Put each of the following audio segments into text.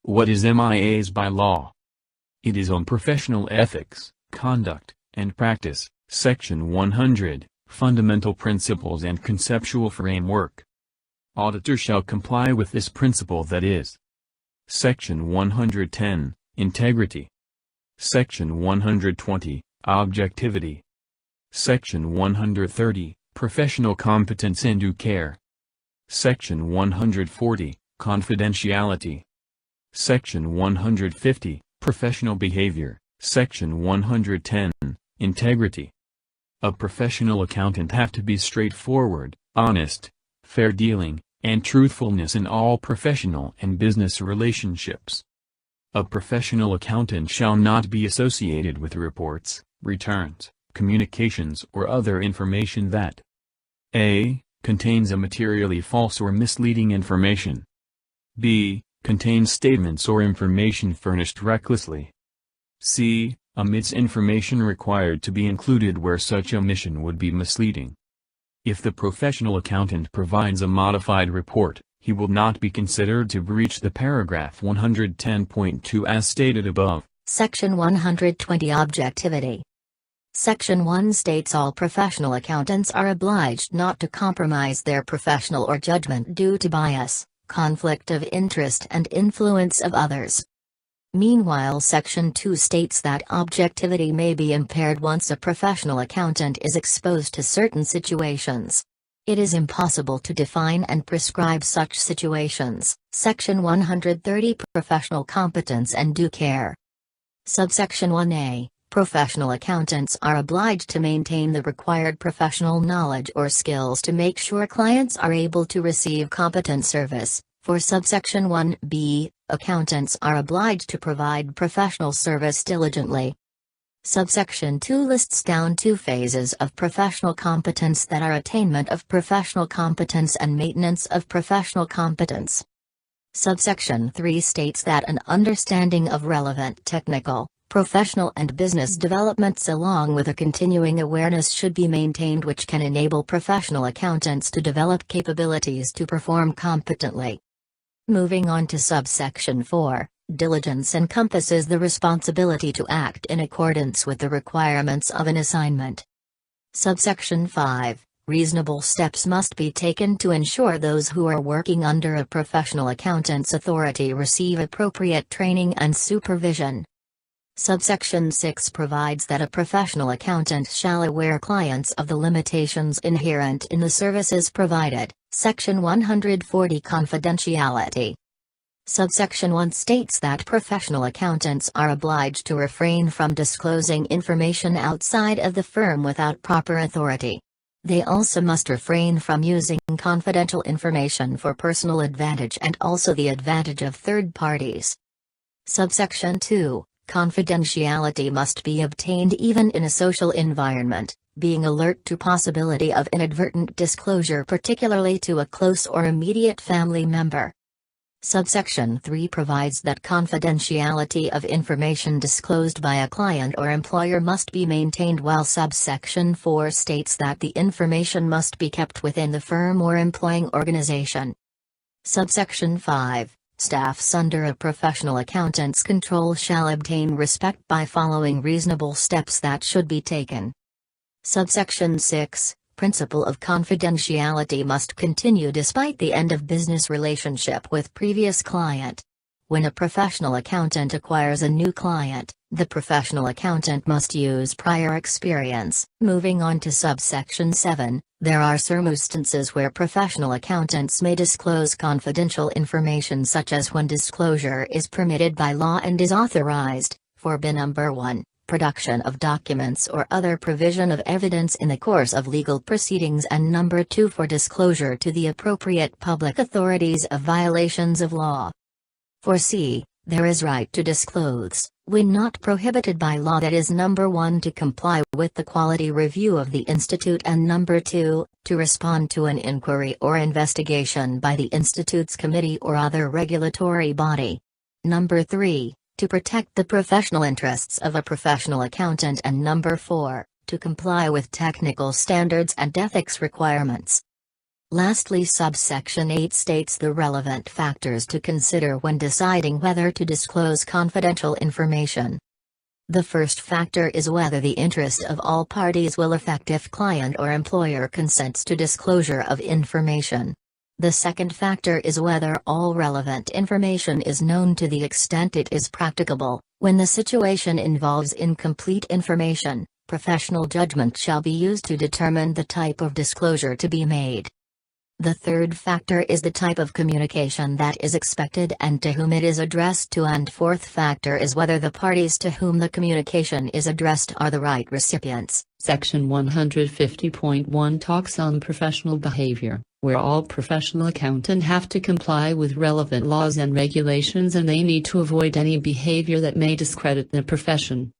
What is MIA's by law? It is on professional ethics, conduct, and practice, Section 100, Fundamental Principles and Conceptual Framework. Auditors shall comply with this principle, that is. Section 110, Integrity. Section 120, Objectivity. Section 130, Professional Competence and Due Care. Section 140, Confidentiality. Section 150, Professional Behavior. Section 110, Integrity. A professional accountant have to be straightforward, honest, fair dealing, and truthfulness in all professional and business relationships. A professional accountant shall not be associated with reports, returns, communications or other information that a. contains a materially false or misleading information, b. contains statements or information furnished recklessly, c. omits information required to be included where such omission would be misleading. If the professional accountant provides a modified report, he will not be considered to breach the paragraph 110.2 as stated above. Section 120 Objectivity. Section 1 states all professional accountants are obliged not to compromise their professional or judgment due to bias, conflict of interest and influence of others. Meanwhile, Section 2 states that objectivity may be impaired once a professional accountant is exposed to certain situations. It is impossible to define and prescribe such situations. Section 130 Professional Competence and Due Care. Subsection 1a. Professional accountants are obliged to maintain the required professional knowledge or skills to make sure clients are able to receive competent service. For subsection 1b, accountants are obliged to provide professional service diligently. Subsection 2 lists down two phases of professional competence that are attainment of professional competence and maintenance of professional competence. Subsection 3 states that an understanding of relevant technical, professional and business developments along with a continuing awareness should be maintained which can enable professional accountants to develop capabilities to perform competently. Moving on to subsection 4, diligence encompasses the responsibility to act in accordance with the requirements of an assignment. Subsection 5, reasonable steps must be taken to ensure those who are working under a professional accountant's authority receive appropriate training and supervision. Subsection 6 provides that a professional accountant shall aware clients of the limitations inherent in the services provided. Section 140 Confidentiality. Subsection 1 states that professional accountants are obliged to refrain from disclosing information outside of the firm without proper authority. They also must refrain from using confidential information for personal advantage and also the advantage of third parties. Subsection 2. Confidentiality must be obtained even in a social environment, being alert to possibility of inadvertent disclosure particularly to a close or immediate family member. Subsection 3 provides that confidentiality of information disclosed by a client or employer must be maintained while subsection 4 states that the information must be kept within the firm or employing organization. Subsection 5. Staffs under a professional accountant's control shall obtain respect by following reasonable steps that should be taken. Subsection 6. Principle of confidentiality must continue despite the end of business relationship with previous client. When a professional accountant acquires a new client, the professional accountant must use prior experience. Moving on to subsection 7, there are circumstances where professional accountants may disclose confidential information such as when disclosure is permitted by law and is authorized, for B number 1, production of documents or other provision of evidence in the course of legal proceedings, and number 2 for disclosure to the appropriate public authorities of violations of law. For C, there is right to disclose, when not prohibited by law, that is number 1 to comply with the quality review of the institute, and number 2, to respond to an inquiry or investigation by the institute's committee or other regulatory body. Number 3, to protect the professional interests of a professional accountant, and number 4, to comply with technical standards and ethics requirements. Lastly, subsection 8 states the relevant factors to consider when deciding whether to disclose confidential information. The first factor is whether the interest of all parties will affect if client or employer consents to disclosure of information. The second factor is whether all relevant information is known to the extent it is practicable. When the situation involves incomplete information, professional judgment shall be used to determine the type of disclosure to be made. The third factor is the type of communication that is expected and to whom it is addressed to, and fourth factor is whether the parties to whom the communication is addressed are the right recipients. Section 150.1 talks on professional behavior, where all professional accountants have to comply with relevant laws and regulations, and they need to avoid any behavior that may discredit their profession.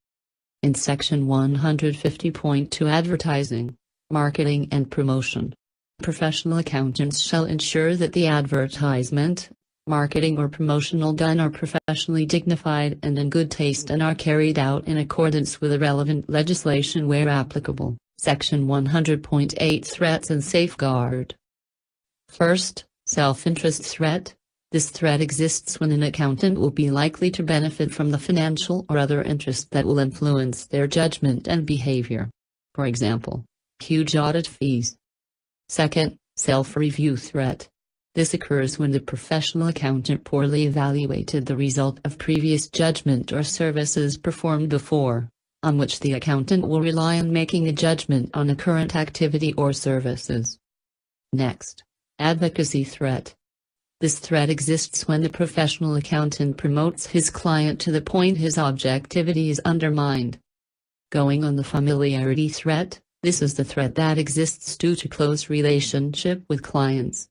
In Section 150.2 Advertising, Marketing and Promotion, professional accountants shall ensure that the advertisement, marketing or promotional done are professionally dignified and in good taste and are carried out in accordance with the relevant legislation where applicable. Section 100.8 Threats and Safeguard. First, self-interest threat. This threat exists when an accountant will be likely to benefit from the financial or other interest that will influence their judgment and behavior. For example, huge audit fees. Second, self-review threat. This occurs when the professional accountant poorly evaluated the result of previous judgment or services performed before, on which the accountant will rely on making a judgment on a current activity or services. Next, advocacy threat. This threat exists when the professional accountant promotes his client to the point his objectivity is undermined. Going on the familiarity threat. This is the threat that exists due to close relationship with clients.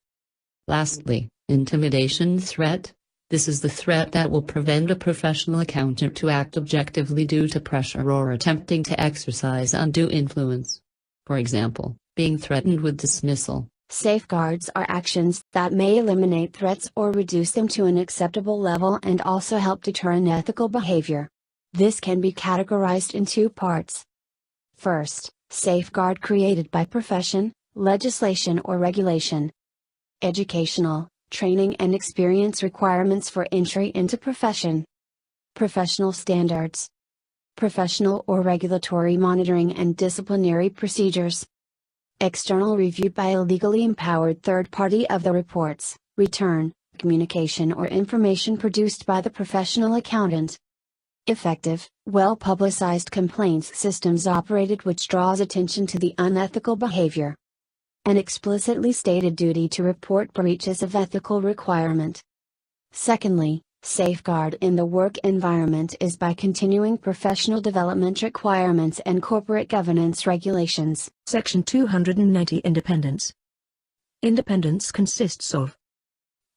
Lastly, intimidation threat. This is the threat that will prevent a professional accountant to act objectively due to pressure or attempting to exercise undue influence. For example, being threatened with dismissal. Safeguards are actions that may eliminate threats or reduce them to an acceptable level and also help deter unethical behavior. This can be categorized in two parts. First, safeguard created by profession, legislation or regulation. Educational, training and experience requirements for entry into profession. Professional standards. Professional or regulatory monitoring and disciplinary procedures. External review by a legally empowered third party of the reports, return, communication or information produced by the professional accountant. Effective, well-publicized complaints systems operated which draws attention to the unethical behavior. An explicitly stated duty to report breaches of ethical requirement. Secondly, safeguard in the work environment is by continuing professional development requirements and corporate governance regulations. Section 290 Independence. Independence consists of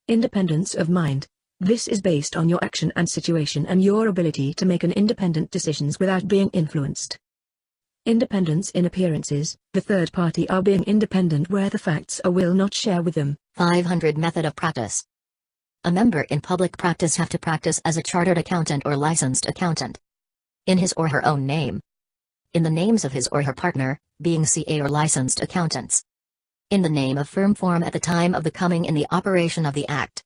independence of mind. This is based on your action and situation and your ability to make an independent decisions without being influenced. Independence in appearances. The third party are being independent where the facts or will not share with them. 500 Method of practice. A member in public practice have to practice as a chartered accountant or licensed accountant. In his or her own name. In the names of his or her partner, being CA or licensed accountants. In the name of firm form at the time of the coming in the operation of the Act.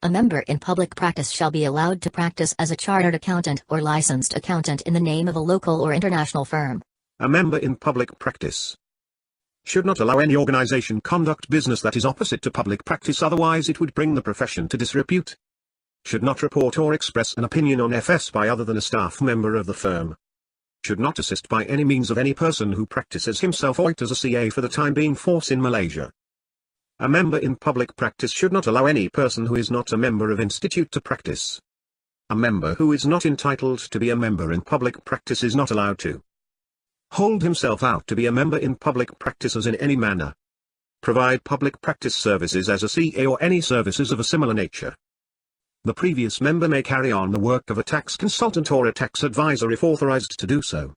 A member in public practice shall be allowed to practice as a chartered accountant or licensed accountant in the name of a local or international firm. A member in public practice should not allow any organization conduct business that is opposite to public practice, otherwise it would bring the profession to disrepute. Should not report or express an opinion on FS by other than a staff member of the firm. Should not assist by any means of any person who practices himself or it as a CA for the time being force in Malaysia. A member in public practice should not allow any person who is not a member of institute to practice. A member who is not entitled to be a member in public practice is not allowed to hold himself out to be a member in public practice as in any manner. Provide public practice services as a CA or any services of a similar nature. The previous member may carry on the work of a tax consultant or a tax advisor if authorized to do so.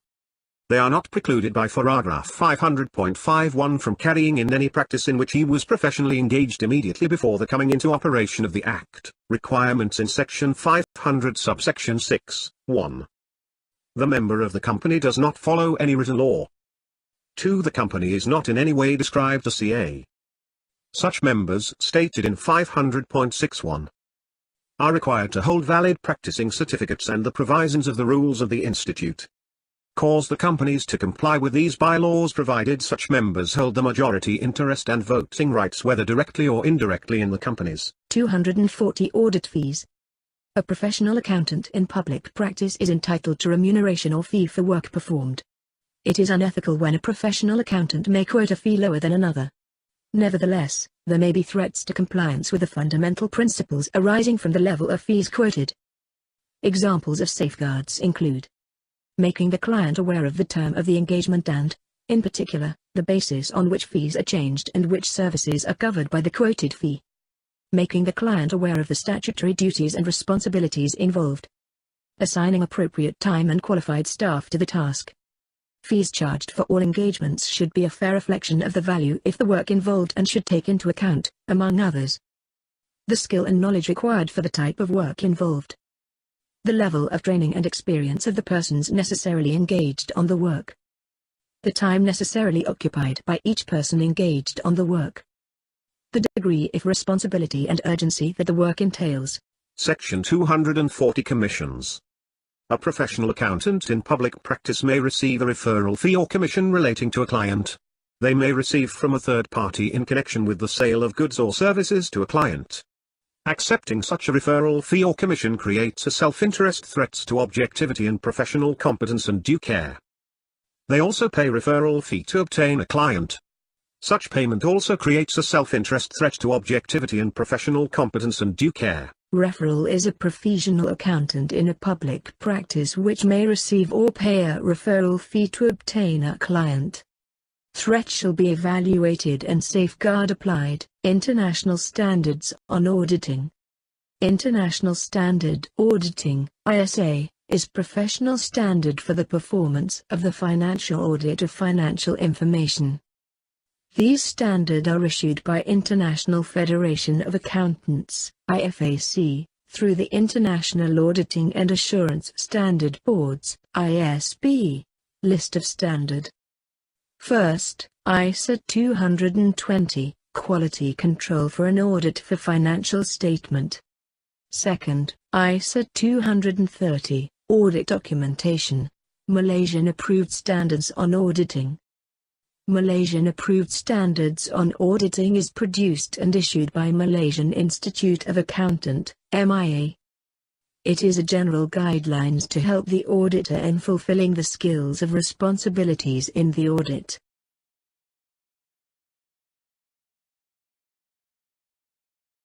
They are not precluded by paragraph 500.51 from carrying in any practice in which he was professionally engaged immediately before the coming into operation of the Act. Requirements in section 500 subsection 6, 1. The member of the company does not follow any written law. 2. The company is not in any way described as CA. Such members, stated in 500.61, are required to hold valid practicing certificates and the provisions of the rules of the Institute. Cause the companies to comply with these bylaws provided such members hold the majority interest and voting rights whether directly or indirectly in the companies. 240 Audit fees. A professional accountant in public practice is entitled to remuneration or fee for work performed. It is unethical when a professional accountant may quote a fee lower than another. Nevertheless, there may be threats to compliance with the fundamental principles arising from the level of fees quoted. Examples of safeguards include making the client aware of the term of the engagement and, in particular, the basis on which fees are changed and which services are covered by the quoted fee. Making the client aware of the statutory duties and responsibilities involved. Assigning appropriate time and qualified staff to the task. Fees charged for all engagements should be a fair reflection of the value if the work involved and should take into account, among others, the skill and knowledge required for the type of work involved, the level of training and experience of the persons necessarily engaged on the work, the time necessarily occupied by each person engaged on the work, the degree of responsibility and urgency that the work entails. Section 240 Commissions. A professional accountant in public practice may receive a referral fee or commission relating to a client. They may receive from a third party in connection with the sale of goods or services to a client. Accepting such a referral fee or commission creates a self-interest threat to objectivity and professional competence and due care. They also pay referral fee to obtain a client. Such payment also creates a self-interest threat to objectivity and professional competence and due care. Referral is a professional accountant in a public practice which may receive or pay a referral fee to obtain a client. Threat shall be evaluated and safeguard applied. International Standards on Auditing. International Standard Auditing, ISA, is professional standard for the performance of the financial audit of financial information. These standards are issued by International Federation of Accountants, IFAC, through the International Auditing and Assurance Standard Boards, ISB. List of standard. First, ISA 220, Quality Control for an Audit for Financial Statement. Second, ISA 230, Audit Documentation, Malaysian Approved Standards on Auditing. Malaysian Approved Standards on Auditing is produced and issued by Malaysian Institute of Accountant, MIA. It is a general guidelines to help the auditor in fulfilling the skills of responsibilities in the audit.